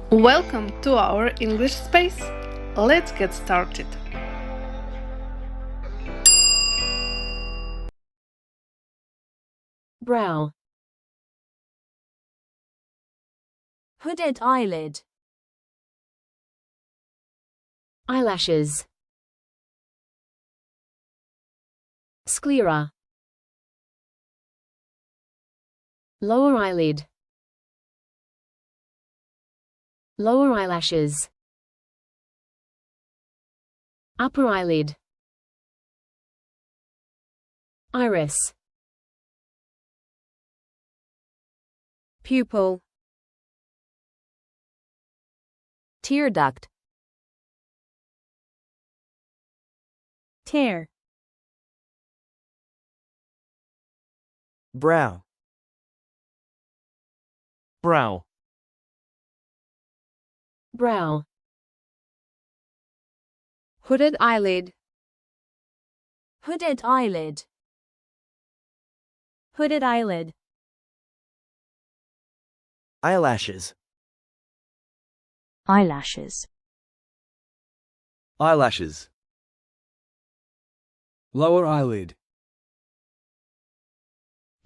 Welcome to our English space. Let's get started. Brow. Hooded eyelid. Eyelashes. Sclera. Lower eyelid. Lower eyelashes. Upper eyelid. Iris. Pupil. Tear duct. Tear. Brow. Brow. Brow. Hooded eyelid. Hooded eyelid. Hooded eyelid. Eyelashes. Eyelashes. Eyelashes. Lower eyelid.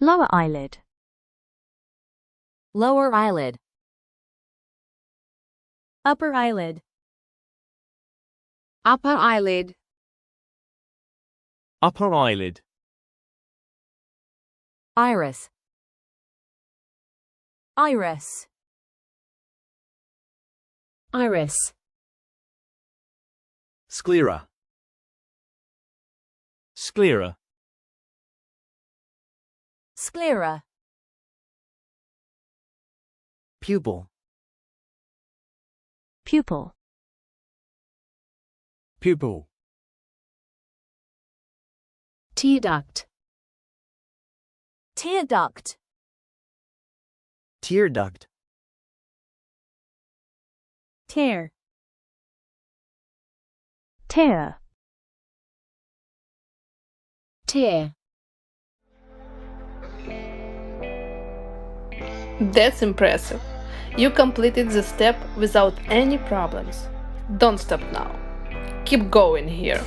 Lower eyelid. Lower eyelid. Upper eyelid. Upper eyelid. Upper eyelid. Iris. Iris. Iris. Sclera. Sclera. Sclera. Pupil. Pupil. Pupil. Tear duct. Tear duct. Tear duct. Tear. Tear. Tear. That's impressive. You completed the step without any problems. Don't stop now. Keep going here.